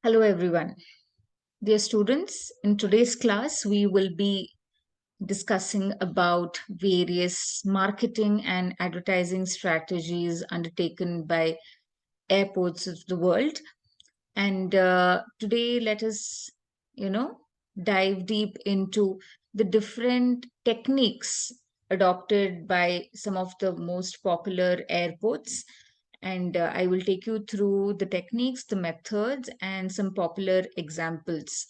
Hello, everyone. Dear students, in today's class, we will be discussing about various marketing and advertising strategies undertaken by airports of the world. And today, let us, you know, dive deep into the different techniques adopted by some of the most popular airports. And I will take you through the techniques, the methods, and some popular examples.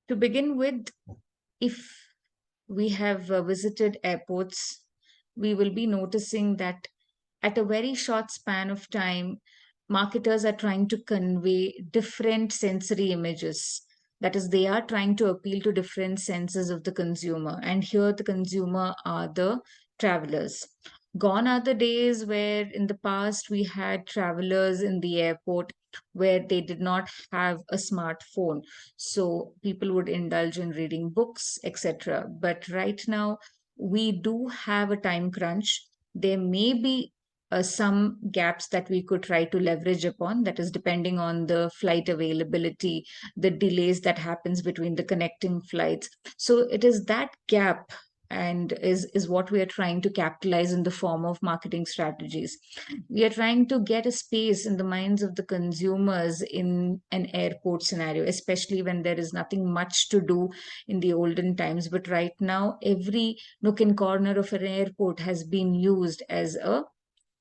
To begin with, if we have visited airports, we will be noticing that at a very short span of time, marketers are trying to convey different sensory images. That is, they are trying to appeal to different senses of the consumer. And here, the consumer are the travelers. Gone are the days where in the past we had travelers in the airport where they did not have a smartphone. So people would indulge in reading books, etc. But right now, we do have a time crunch. There may be some gaps that we could try to leverage upon, that is depending on the flight availability, the delays that happens between the connecting flights. So it is that gap and is what we are trying to capitalize in the form of marketing strategies. We are trying to get a space in the minds of the consumers in an airport scenario, especially when there is nothing much to do in the olden times. But right now, every nook and corner of an airport has been used as a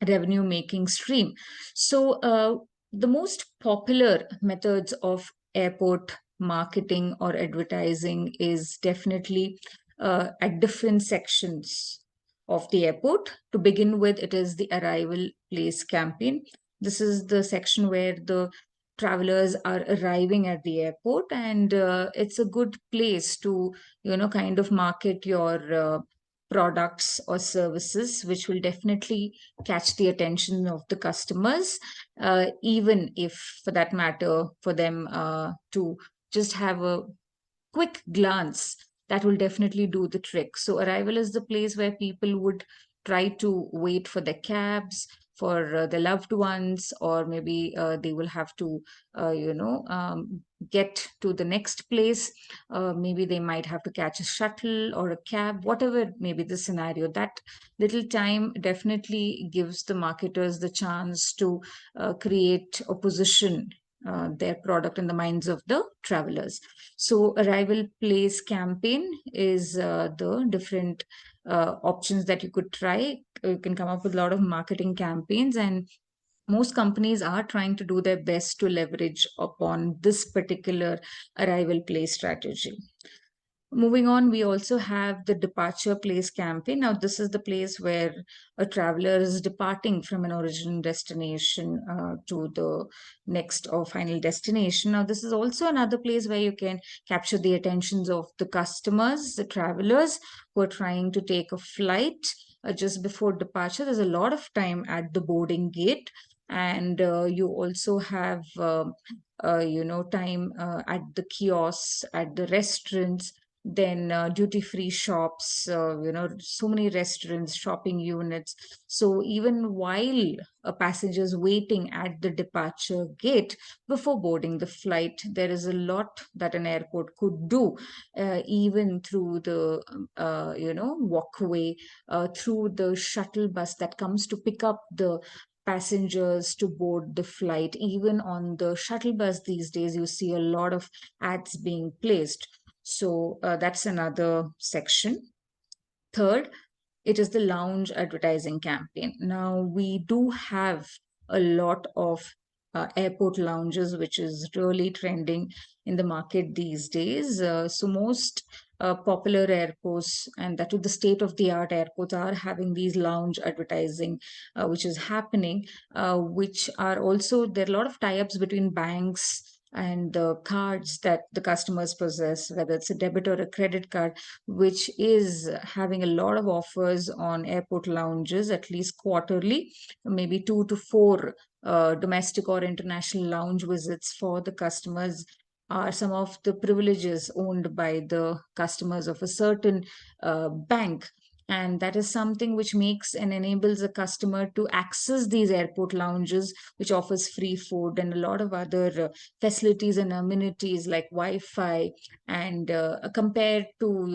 revenue making stream. So, the most popular methods of airport marketing or advertising is definitely at different sections of the airport. To begin with, it is the arrival place campaign. This is the section where the travelers are arriving at the airport, and it's a good place to, kind of market your products or services, which will definitely catch the attention of the customers, even if, for that matter, for them to just have a quick glance, that will definitely do the trick. So, arrival is the place where people would try to wait for their cabs, for their loved ones, or maybe they will have to, get to the next place. Maybe they might have to catch a shuttle or a cab, whatever may be the scenario. That little time definitely gives the marketers the chance to create opposition. Their product in the minds of the travelers. So, arrival place campaign is the different options that you could try. You can come up with a lot of marketing campaigns, and most companies are trying to do their best to leverage upon this particular arrival place strategy. Moving on, we also have the departure place campaign. Now, this is the place where a traveler is departing from an original destination to the next or final destination. Now, this is also another place where you can capture the attentions of the customers, the travelers who are trying to take a flight just before departure. There's a lot of time at the boarding gate, and you also have, time at the kiosks, at the restaurants, then duty free shops, so many restaurants, shopping units. So even while a passenger is waiting at the departure gate before boarding the flight, there is a lot that an airport could do, even through the walkway, through the shuttle bus that comes to pick up the passengers to board the flight. Even on the shuttle bus these days, you see a lot of ads being placed. So that's another section. Third, it is the lounge advertising campaign. Now, we do have a lot of airport lounges, which is really trending in the market these days. So, most popular airports, and that with the state of the art airports, are having these lounge advertising, which is happening, which are also, there are a lot of tie ups between banks and the cards that the customers possess, whether it's a debit or a credit card, which is having a lot of offers on airport lounges, at least quarterly, maybe 2 to 4 domestic or international lounge visits for the customers are some of the privileges owned by the customers of a certain bank. And that is something which makes and enables a customer to access these airport lounges, which offers free food and a lot of other facilities and amenities like Wi-Fi, and compared to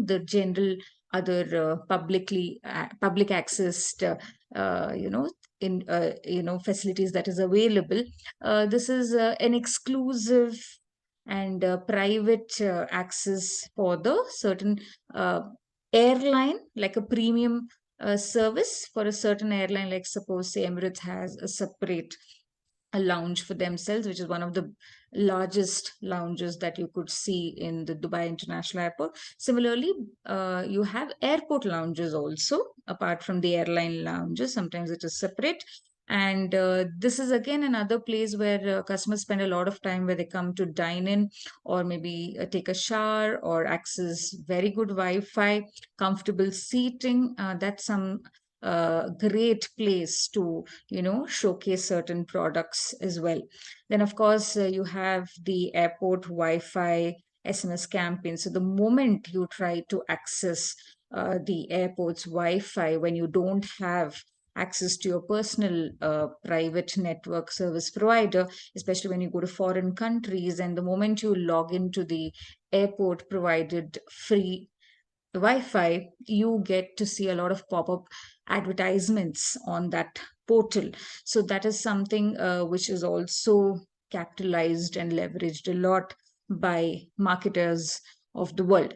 the general other public accessed in facilities that is available. This is an exclusive and private access for the certain uh, airline, like a premium service for a certain airline, like suppose say Emirates has a separate a lounge for themselves, which is one of the largest lounges that you could see in the Dubai International Airport. Similarly, you have airport lounges also, apart from the airline lounges. Sometimes it is separate. And this is again another place where customers spend a lot of time, where they come to dine in, or maybe take a shower, or access very good Wi-Fi, comfortable seating. That's some great place to showcase certain products as well. Then of course you have the airport Wi-Fi SMS campaign. So the moment you try to access the airport's Wi-Fi, when you don't have access to your personal private network service provider, especially when you go to foreign countries, and the moment you log into the airport provided free Wi-Fi, you get to see a lot of pop-up advertisements on that portal. So that is something which is also capitalized and leveraged a lot by marketers of the world.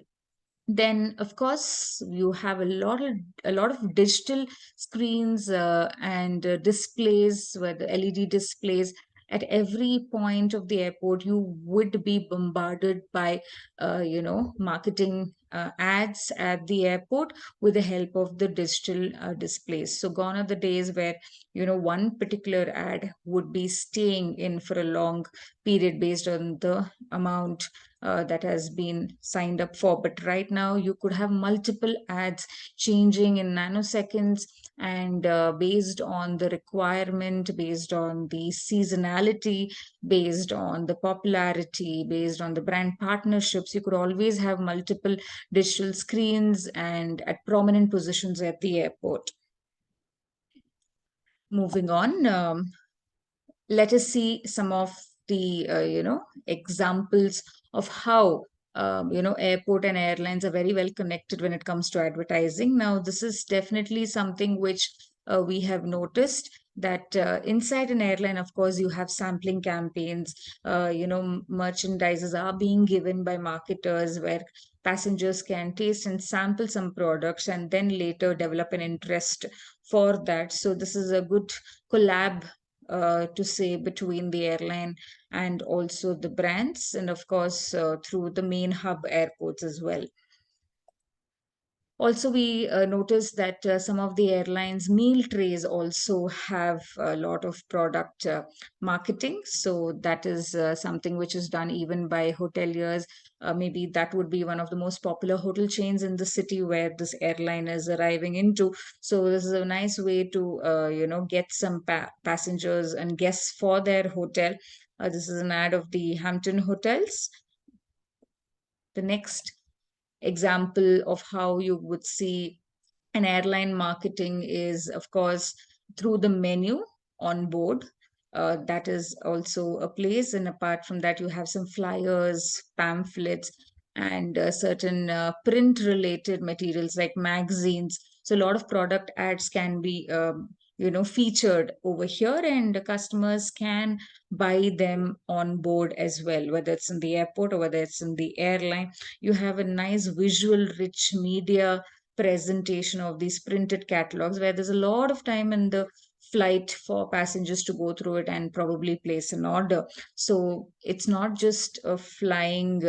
Then of course you have a lot of digital screens and displays, where the LED displays at every point of the airport. You would be bombarded by marketing ads at the airport with the help of the digital displays. So gone are the days where one particular ad would be staying in for a long period based on the amount that has been signed up for. But right now, you could have multiple ads changing in nanoseconds, and based on the requirement, based on the seasonality, based on the popularity, based on the brand partnerships, you could always have multiple digital screens and at prominent positions at the airport. Moving on, let us see some of the examples of how airport and airlines are very well connected when it comes to advertising. Now this is definitely something which we have noticed, that inside an airline, of course, you have sampling campaigns. Merchandises are being given by marketers, where passengers can taste and sample some products and then later develop an interest for that. So this is a good collab, to say, between the airline and also the brands, and of course through the main hub airports as well. Also, we noticed that some of the airlines' meal trays also have a lot of product marketing. So that is something which is done even by hoteliers. Maybe that would be one of the most popular hotel chains in the city where this airline is arriving into. So this is a nice way to get some passengers and guests for their hotel. This is an ad of the Hampton Hotels. The next example of how you would see an airline marketing is, of course, through the menu on board. That is also a place. And apart from that, you have some flyers, pamphlets, and certain print related materials like magazines. So a lot of product ads can be featured over here, and the customers can buy them on board as well, whether it's in the airport or whether it's in the airline. You have a nice visual rich media presentation of these printed catalogs, where there's a lot of time in the flight for passengers to go through it and probably place an order. So it's not just a flying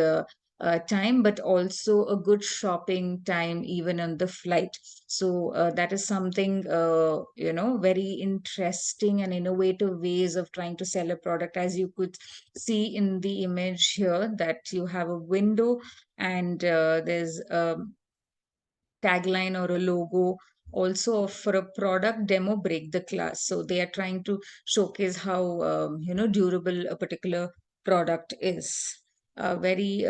time, but also a good shopping time even on the flight. So that is something very interesting and innovative ways of trying to sell a product. As you could see in the image here, that you have a window, and there's a tagline or a logo also for a product demo, break the glass. So they are trying to showcase how durable a particular product is. Very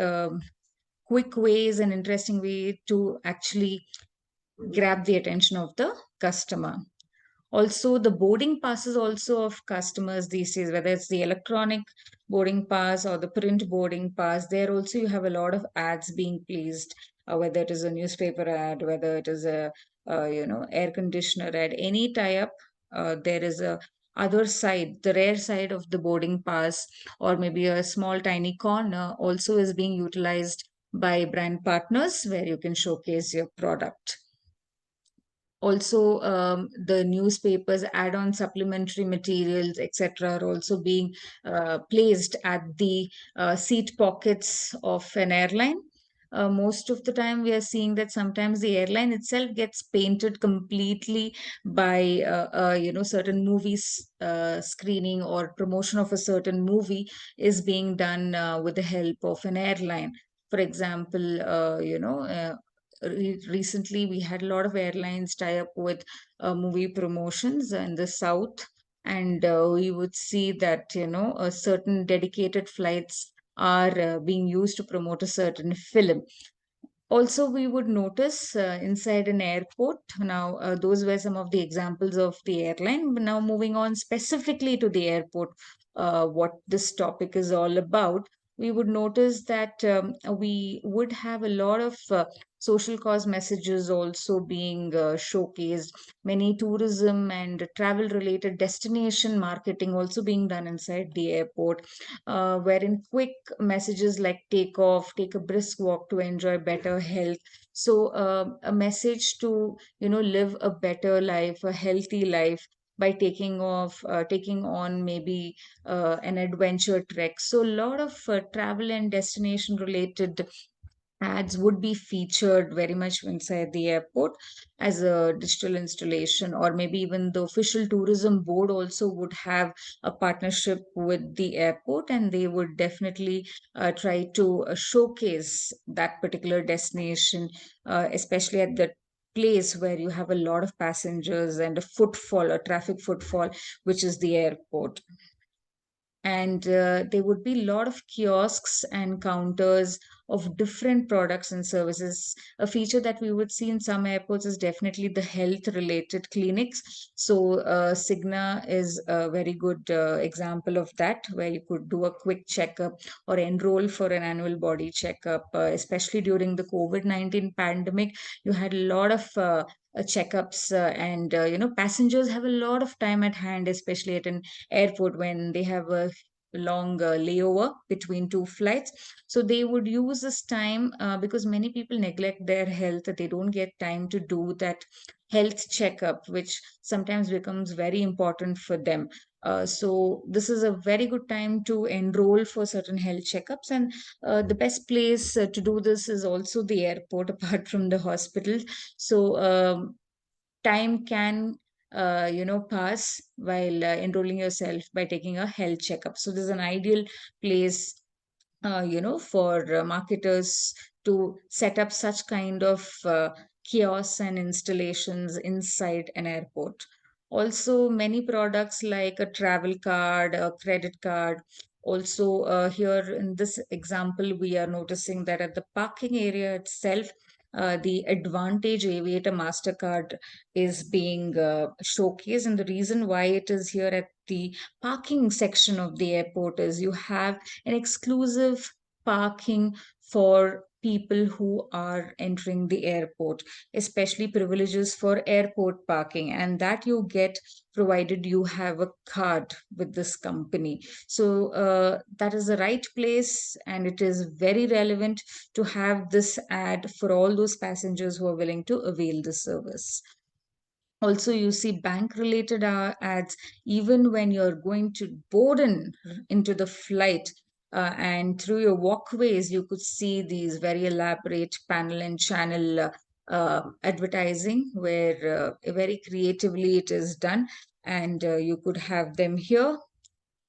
quick ways and interesting way to actually grab the attention of the customer. Also, the boarding passes also of customers these days, whether it's the electronic boarding pass or the print boarding pass, there also you have a lot of ads being placed, whether it is a newspaper ad, whether it is a air conditioner ad, any tie-up, there is a other side, the rare side of the boarding pass, or maybe a small tiny corner also is being utilized by brand partners where you can showcase your product. Also, the newspapers add on supplementary materials, etc., are also being placed at the seat pockets of an airline. Most of the time, we are seeing that sometimes the airline itself gets painted completely by certain movies screening or promotion of a certain movie is being done with the help of an airline. For example, recently we had a lot of airlines tie up with movie promotions in the south, and we would see that certain dedicated flights are being used to promote a certain film. Also, we would notice inside an airport. Now, those were some of the examples of the airline. But now, moving on specifically to the airport, what this topic is all about, we would notice that we would have a lot of social cause messages also being showcased, many tourism and travel related destination marketing also being done inside the airport, wherein quick messages like take off, take a brisk walk to enjoy better health. So, a message to, live a better life, a healthy life by taking on maybe an adventure trek. So, a lot of travel and destination related ads would be featured very much inside the airport as a digital installation, or maybe even the official tourism board also would have a partnership with the airport, and they would definitely try to showcase that particular destination, especially at the place where you have a lot of passengers and a footfall, a traffic footfall, which is the airport. And there would be a lot of kiosks and counters of different products and services. A feature that we would see in some airports is definitely the health related clinics. So, Cigna is a very good example of that, where you could do a quick checkup or enroll for an annual body checkup, especially during the COVID-19 pandemic. You had a lot of checkups, and passengers have a lot of time at hand, especially at an airport when they have a long layover between two flights. So they would use this time, because many people neglect their health. They don't get time to do that health checkup, which sometimes becomes very important for them. So this is a very good time to enroll for certain health checkups, and the best place to do this is also the airport apart from the hospital. So, time can pass while enrolling yourself by taking a health checkup. So this is an ideal place for marketers to set up such kind of kiosks and installations inside an airport. Also, many products like a travel card, a credit card. Also, here in this example, we are noticing that at the parking area itself, the Advantage Aviator MasterCard is being showcased. And the reason why it is here at the parking section of the airport is you have an exclusive parking for people who are entering the airport, especially privileges for airport parking, and that you get provided you have a card with this company. So, that is the right place, and it is very relevant to have this ad for all those passengers who are willing to avail the service. Also, you see bank related ads even when you're going to board into the flight, and through your walkways you could see these very elaborate panel and channel advertising, where very creatively it is done, and you could have them here.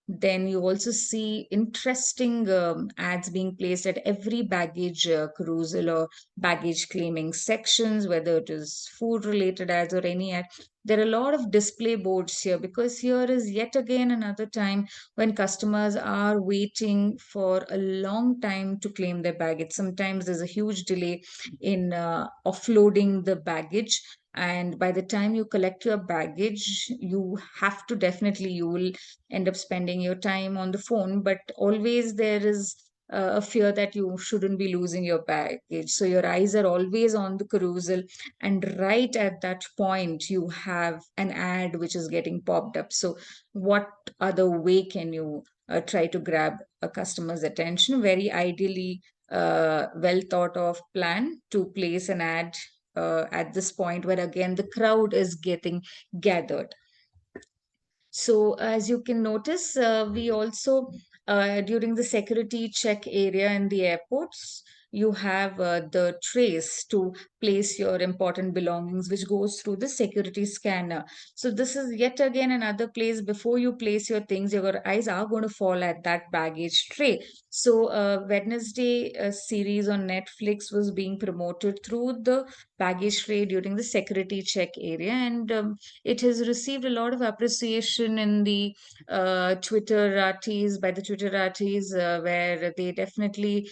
Then you also see interesting ads being placed at every baggage carousel or baggage claiming sections, whether it is food related ads or any ad. There are a lot of display boards here, because here is yet again another time when customers are waiting for a long time to claim their baggage. Sometimes there's a huge delay in offloading the baggage, and by the time you collect your baggage, you have to definitely, you will end up spending your time on the phone, but always there is a fear that you shouldn't be losing your baggage, so your eyes are always on the carousel, and right at that point you have an ad which is getting popped up. So what other way can you try to grab a customer's attention? Very ideally, well thought of plan to place an ad at this point where again the crowd is getting gathered. So as you can notice, we also, during the security check area in the airports, you have the trace to place your important belongings, which goes through the security scanner. So this is yet again another place, before you place your things, your eyes are going to fall at that baggage tray. So Wednesday series on Netflix was being promoted through the baggage tray during the security check area, and it has received a lot of appreciation in the Twitterati, by the Twitterati, where they definitely,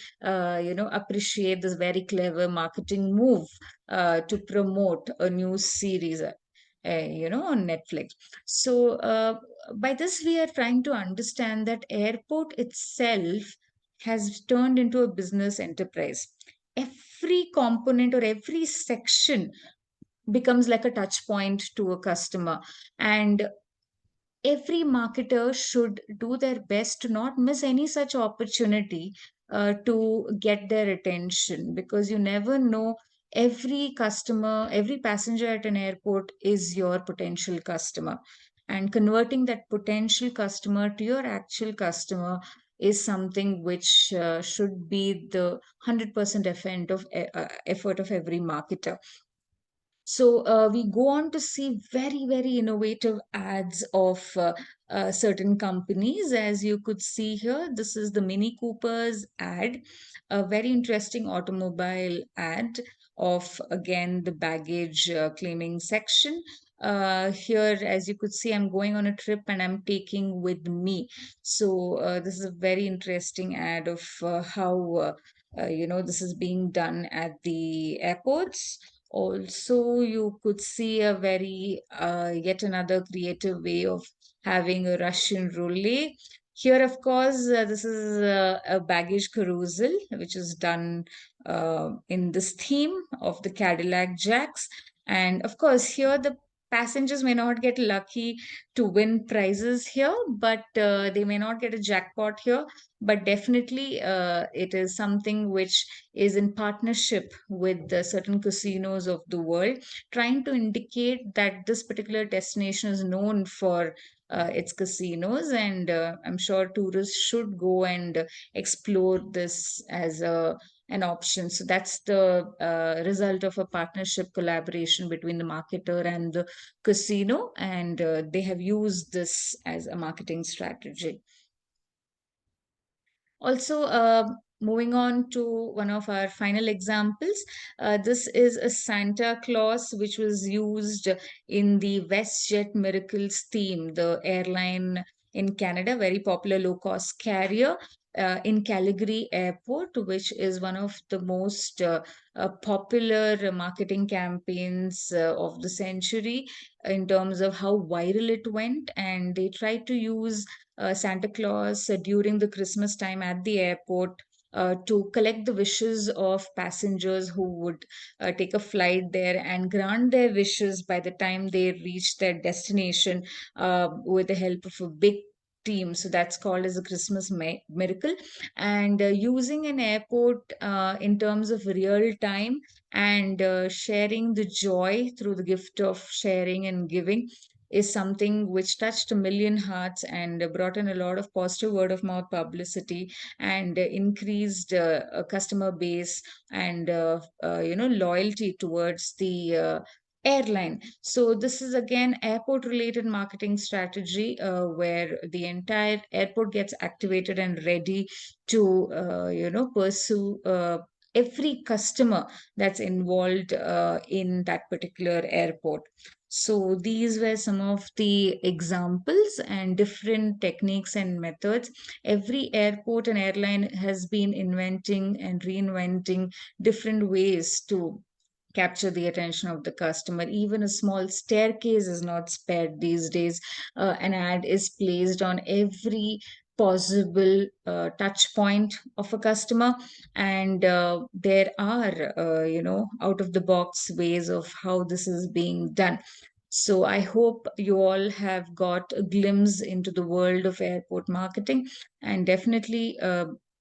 appreciate this very clever marketing move to promote a new series, on Netflix. So, by this, we are trying to understand that airport itself has turned into a business enterprise. Every component or every section becomes like a touch point to a customer, and every marketer should do their best to not miss any such opportunity to get their attention, because you never know, every customer, every passenger at an airport is your potential customer, and converting that potential customer to your actual customer is something which should be the 100% effort of every marketer. So we go on to see very, very innovative ads of certain companies. As you could see here, this is the Mini Cooper's ad, a very interesting automobile ad of, again, the baggage claiming section. Here, as you could see, I'm going on a trip and I'm taking with me. So this is a very interesting ad of how, this is being done at the airports. Also, you could see a very, yet another creative way of having a Russian roulette. Here, of course, this is a baggage carousel, which is done in this theme of the Cadillac Jacks. And of course, here the passengers may not get lucky to win prizes here, but they may not get a jackpot here. But definitely, it is something which is in partnership with the certain casinos of the world, trying to indicate that this particular destination is known for its casinos, and I'm sure tourists should go and explore this as an option. So that's the result of a partnership collaboration between the marketer and the casino, and they have used this as a marketing strategy. Also, moving on to one of our final examples, this is a Santa Claus which was used in the WestJet Miracles theme, the airline in Canada, very popular low cost carrier. In Calgary Airport, which is one of the most popular marketing campaigns of the century in terms of how viral it went. And they tried to use Santa Claus during the Christmas time at the airport to collect the wishes of passengers who would take a flight there and grant their wishes by the time they reach their destination with the help of a big team. So that's called as a Christmas miracle. And using an airport in terms of real time and sharing the joy through the gift of sharing and giving is something which touched a million hearts and brought in a lot of positive word of mouth publicity, and increased a customer base and loyalty towards the airline. So this is again airport related marketing strategy where the entire airport gets activated and ready to pursue every customer that's involved in that particular airport. So these were some of the examples and different techniques and methods. Every airport and airline has been inventing and reinventing different ways to capture the attention of the customer. Even a small staircase is not spared these days. An ad is placed on every possible touch point of a customer, and there are out of the box ways of how this is being done. So I hope you all have got a glimpse into the world of airport marketing, and definitely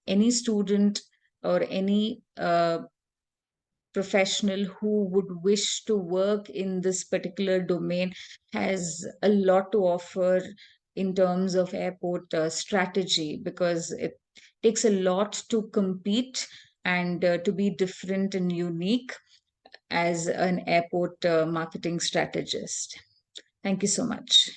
any student or any professional who would wish to work in this particular domain has a lot to offer in terms of airport strategy, because it takes a lot to compete and to be different and unique as an airport marketing strategist. Thank you so much.